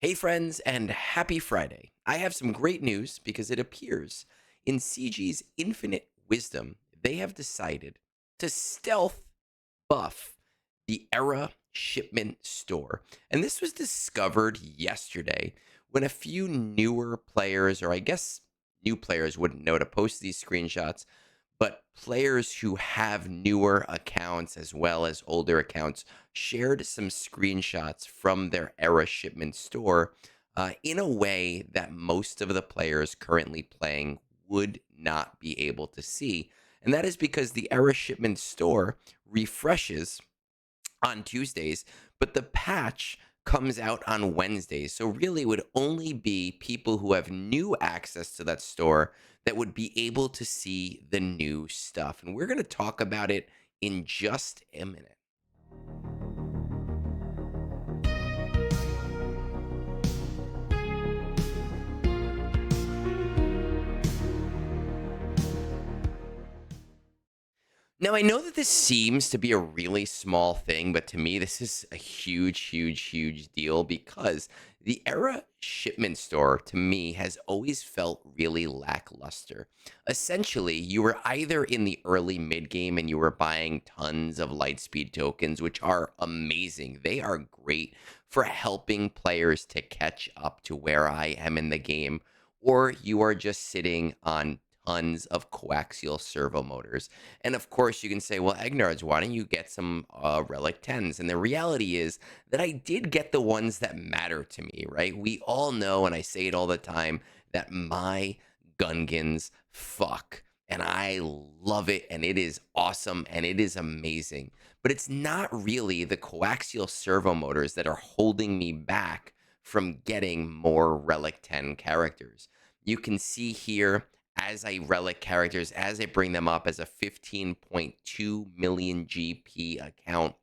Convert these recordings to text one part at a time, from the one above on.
Hey, friends, and happy Friday. I have some great news because it appears in CG's infinite wisdom, they have decided to stealth buff the Era Shipment store. And this was discovered yesterday when a few newer players, or I guess new players wouldn't know to post these screenshots, but players who have newer accounts as well as older accounts shared some screenshots from their Era Shipment store in a way that most of the players currently playing would not be able to see. And that is because the Era Shipment store refreshes on Tuesdays, but the patch comes out on Wednesdays. So really it would only be people who have new access to that store that would be able to see the new stuff. And we're going to talk about it in just a minute. Now, I know that this seems to be a really small thing, but to me, this is a huge, huge, huge deal because the Era shipment store to me has always felt really lackluster. Essentially, you were either in the early mid game and you were buying tons of Lightspeed tokens, which are amazing. They are great for helping players to catch up to where I am in the game, or you are just sitting on tons of coaxial servo motors. And of course, you can say, well, Egnards, why don't you get some Relic 10s? And the reality is that I did get the ones that matter to me, right? We all know, and I say it all the time, that my Gungans fuck. And I love it, and it is awesome, and it is amazing. But it's not really the coaxial servo motors that are holding me back from getting more Relic 10 characters. You can see here as I relic characters, as I bring them up as a 15.2 million GP account.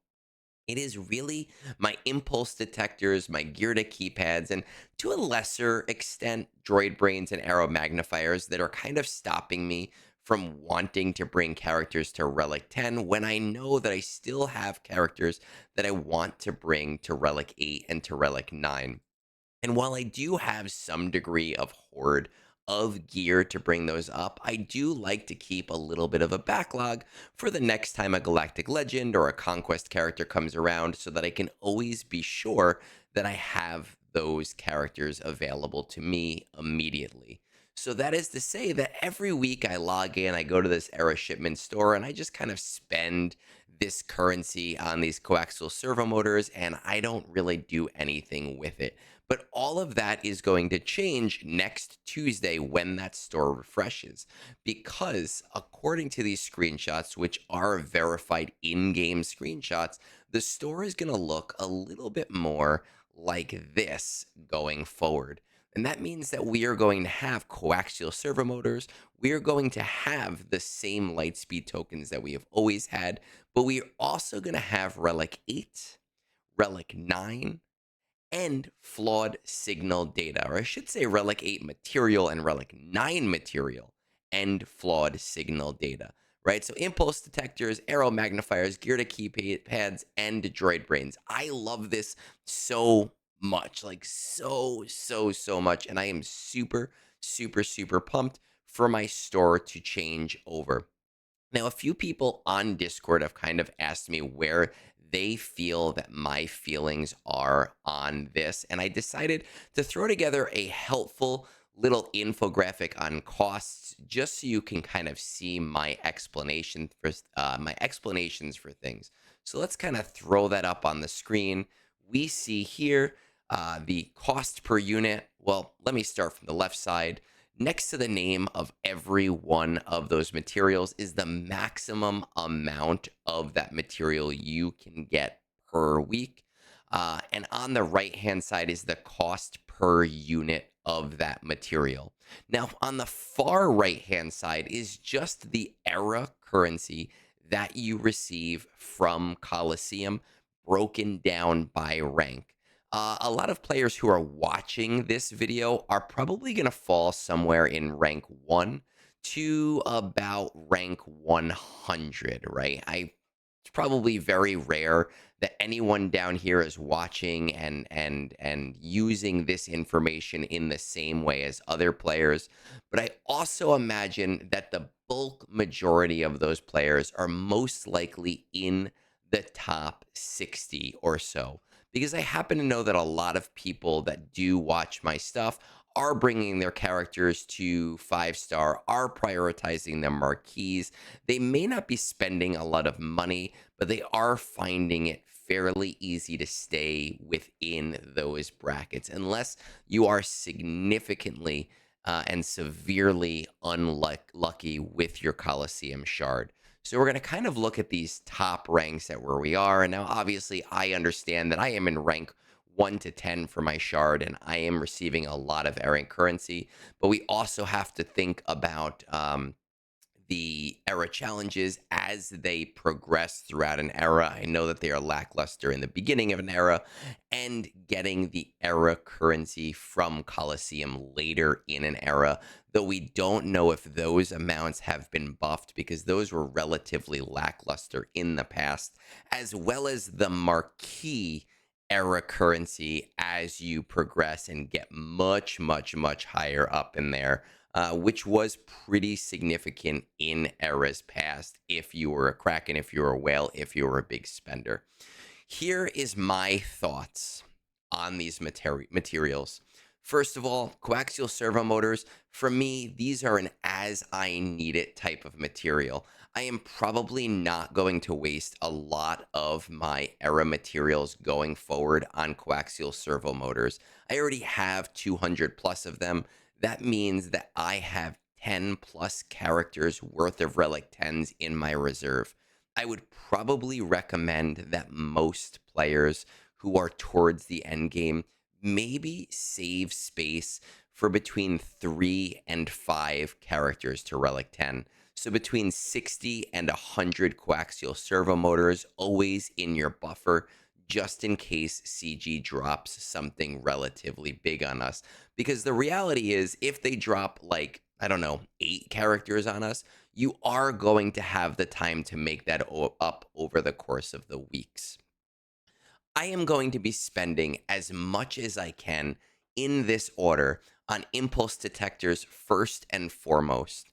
It is really my impulse detectors, my gear to keypads, and to a lesser extent, droid brains and arrow magnifiers that are kind of stopping me from wanting to bring characters to Relic 10 when I know that I still have characters that I want to bring to Relic 8 and to Relic 9. And while I do have some degree of hoard of gear to bring those up, I do like to keep a little bit of a backlog for the next time a Galactic Legend or a Conquest character comes around so that I can always be sure that I have those characters available to me immediately. So that is to say that every week I log in, I go to this Era Shipment store, and I just kind of spend this currency on these coaxial servo motors, and I don't really do anything with it. But all of that is going to change next Tuesday when that store refreshes. Because according to these screenshots, which are verified in game screenshots, the store is going to look a little bit more like this going forward. And that means that we are going to have coaxial servo motors. We are going to have the same Lightspeed tokens that we have always had, but we are also going to have Relic 8, Relic 9, and flawed signal data, or I should say Relic 8 material and Relic 9 material and flawed signal data, right? So impulse detectors, arrow magnifiers, gear to keypads, and droid brains. I love this so much, like so much. And I am super pumped for my store to change over. Now, a few people on Discord have kind of asked me where they feel that my feelings are on this, and I decided to throw together a helpful little infographic on costs, just so you can kind of see my explanation for my explanations for things. So let's kind of throw that up on the screen. We see here the cost per unit. Well, let me start from the left side. Next to the name of every one of those materials is the maximum amount of that material you can get per week. And on the right-hand side is the cost per unit of that material. Now, on the far right-hand side is just the Era currency that you receive from Coliseum, broken down by rank. A lot of players who are watching this video are probably going to fall somewhere in rank 1 to about rank 100, right? it's probably very rare that anyone down here is watching and using this information in the same way as other players. But I also imagine that the bulk majority of those players are most likely in the top 60 or so. Because I happen to know that a lot of people that do watch my stuff are bringing their characters to 5-star, are prioritizing their marquees. They may not be spending a lot of money, but they are finding it fairly easy to stay within those brackets, unless you are significantly and severely unlucky with your Coliseum shard. So we're going to kind of look at these top ranks at where we are. And now, obviously, I understand that I am in rank 1 to 10 for my shard, and I am receiving a lot of errant currency. But we also have to think about the era challenges as they progress throughout an era. I know that they are lackluster in the beginning of an era, and getting the era currency from Coliseum later in an era, though we don't know if those amounts have been buffed because those were relatively lackluster in the past, as well as the marquee era currency as you progress and get much, much, much higher up in there, which was pretty significant in eras past if you were a Kraken, if you were a whale, if you were a big spender. Here is my thoughts on these materials. First of all, coaxial servo motors, for me, these are an as I need it type of material. I am probably not going to waste a lot of my era materials going forward on coaxial servo motors. I already have 200 plus of them. That means that I have 10 plus characters worth of Relic 10s in my reserve. I would probably recommend that most players who are towards the end game maybe save space for between 3 and 5 characters to Relic 10. So between 60 and 100 coaxial servo motors always in your buffer, just in case CG drops something relatively big on us. Because the reality is, if they drop like, I don't know, 8 characters on us, you are going to have the time to make that up over the course of the weeks. I am going to be spending as much as I can in this order on impulse detectors first and foremost.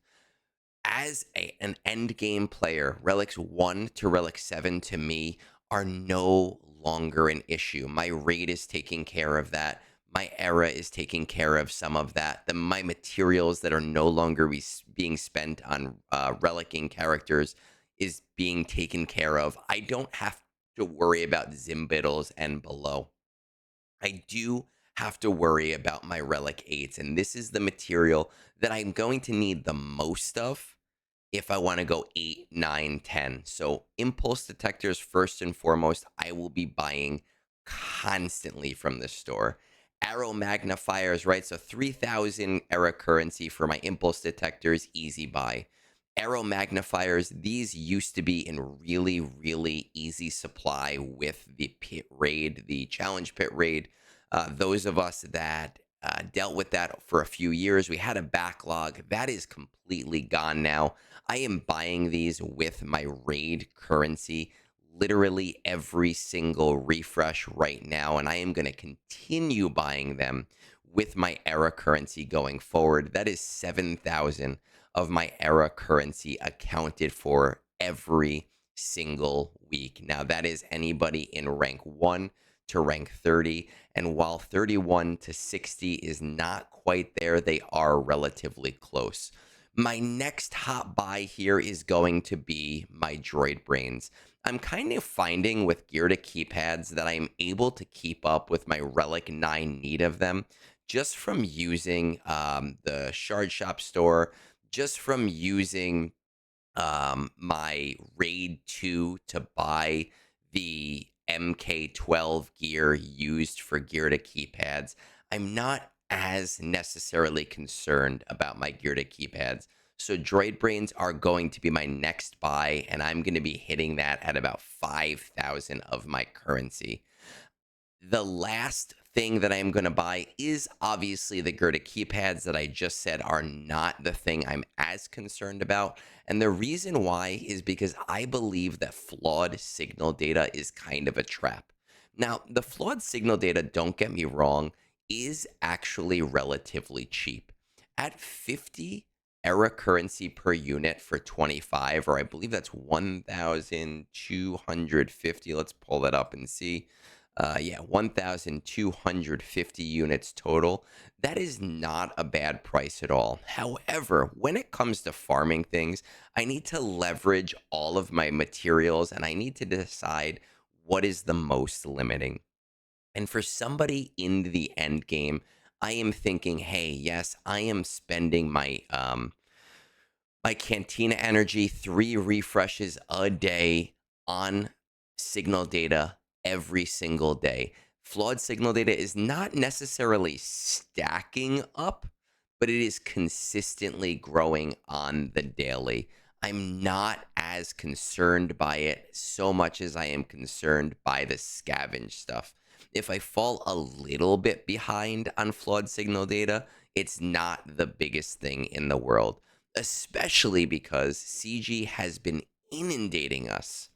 As an end game player, Relics 1 to Relic 7 to me are no longer an issue. My raid is taking care of that. My era is taking care of some of that. My materials that are no longer being spent on relicing characters is being taken care of. I don't have to worry about Zimbiddles and below. I do have to worry about my Relic 8s, and this is the material that I'm going to need the most of if I want to go 8, 9, 10. So impulse detectors, first and foremost, I will be buying constantly from the store. Arrow magnifiers, right? So 3,000 era currency for my impulse detectors, easy buy. Arrow magnifiers, these used to be in really, really easy supply with the pit raid, the challenge pit raid. Those of us that dealt with that for a few years, we had a backlog. That is completely gone now. I am buying these with my raid currency literally every single refresh right now, and I am going to continue buying them with my era currency going forward. That is 7,000 of my era currency accounted for every single week. Now, that is anybody in rank 1 to rank 30, and while 31 to 60 is not quite there, they are relatively close. My next hot buy here is going to be my droid brains. I'm kind of finding with gear to keypads that I'm able to keep up with my Relic 9 need of them just from using the Shard Shop store, just from using my Raid 2 to buy the MK12 gear used for gear to keypads. I'm not as necessarily concerned about my gear to keypads. So droid brains are going to be my next buy, and I'm going to be hitting that at about 5,000 of my currency. The last thing that I am going to buy is obviously the Gerda keypads that I just said are not the thing I'm as concerned about. And the reason why is because I believe that flawed signal data is kind of a trap. Now, the flawed signal data, don't get me wrong, is actually relatively cheap. At 50 Era currency per unit for 25, or I believe that's 1,250. Let's pull that up and see. Yeah, 1,250 units total. That is not a bad price at all. However, when it comes to farming things, I need to leverage all of my materials and I need to decide what is the most limiting. And for somebody in the end game, I am thinking, hey, yes, I am spending my Cantina Energy 3 refreshes a day on signal data every single day. Flawed signal data is not necessarily stacking up, but it is consistently growing on the daily. I'm not as concerned by it so much as I am concerned by the scavenge stuff. If I fall a little bit behind on flawed signal data, it's not the biggest thing in the world, especially because CG has been inundating us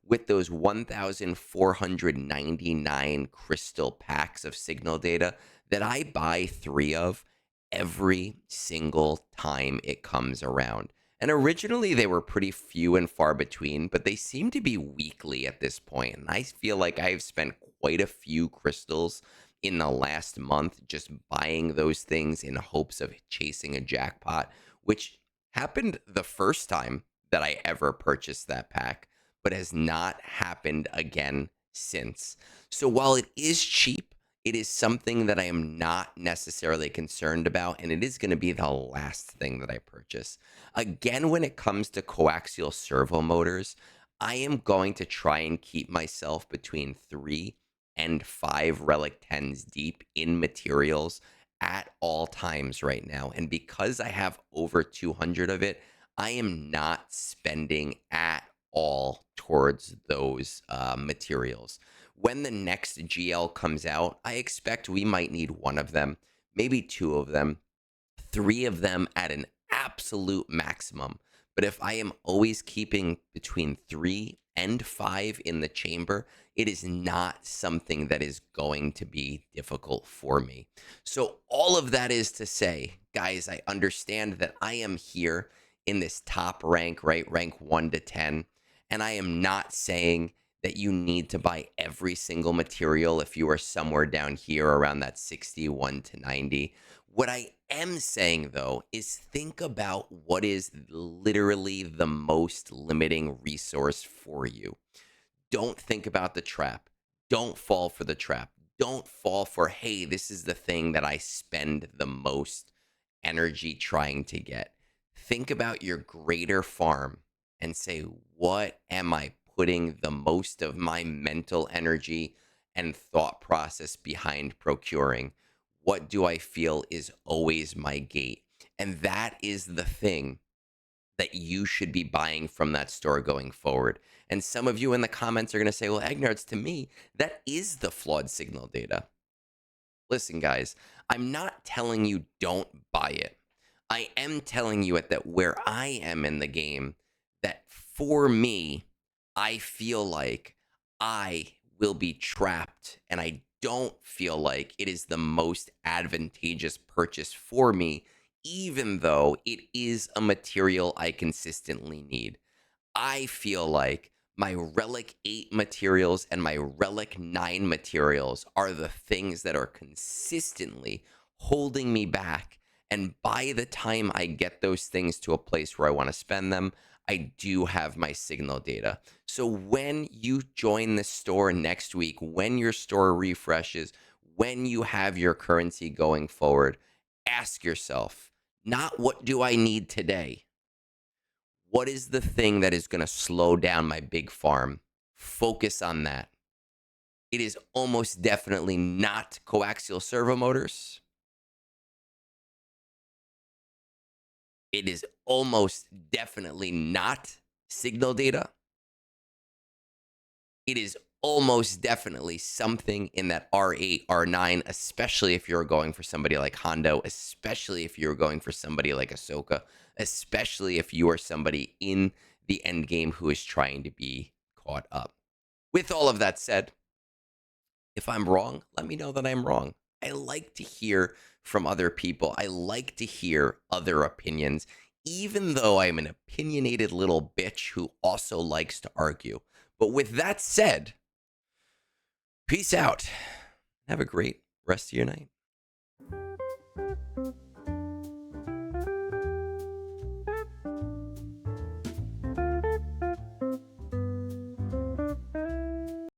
with those 1,499 crystal packs of signal data that I buy 3 of every single time it comes around. And originally they were pretty few and far between, but they seem to be weekly at this point. And I feel like I've spent quite a few crystals in the last month just buying those things in hopes of chasing a jackpot, which happened the first time that I ever purchased that pack, but has not happened again since. So while it is cheap, it is something that I am not necessarily concerned about, and it is going to be the last thing that I purchase. Again, when it comes to coaxial servo motors, I am going to try and keep myself between 3 and 5 Relic 10s deep in materials at all times right now. And because I have over 200 of it, I am not spending at all towards those materials. When the next GL comes out, I expect we might need 1 of them, maybe 2 of them, 3 of them at an absolute maximum. But if I am always keeping between 3 and 5 in the chamber, it is not something that is going to be difficult for me. So, all of that is to say, guys, I understand that I am here in this top rank, right? Rank 1 to 10. And I am not saying that you need to buy every single material if you are somewhere down here around that 61 to 90. What I am saying, though, is think about what is literally the most limiting resource for you. Don't think about the trap. Don't fall for the trap. Don't fall for, hey, this is the thing that I spend the most energy trying to get. Think about your greater farm and say, what am I putting the most of my mental energy and thought process behind procuring? What do I feel is always my gate? And that is the thing that you should be buying from that store going forward. And some of you in the comments are going to say, well, Egnards, to me, that is the flawed signal data. Listen, guys, I'm not telling you don't buy it. I am telling you at that where I am in the game, that for me, I feel like I will be trapped and I don't feel like it is the most advantageous purchase for me, even though it is a material I consistently need. I feel like my Relic 8 materials and my Relic 9 materials are the things that are consistently holding me back. And by the time I get those things to a place where I want to spend them, I do have my signal data. So when you join the store next week, when your store refreshes, when you have your currency going forward, ask yourself, not what do I need today? What is the thing that is going to slow down my big farm? Focus on that. It is almost definitely not coaxial servo motors. It is almost definitely not signal data. It is almost definitely something in that R8, R9, especially if you're going for somebody like Hondo, especially if you're going for somebody like Ahsoka, especially if you are somebody in the end game who is trying to be caught up. With all of that said, if I'm wrong, let me know that I'm wrong. I like to hear from other people. I like to hear other opinions, even though I'm an opinionated little bitch who also likes to argue. But with that said, peace out. Have a great rest of your night.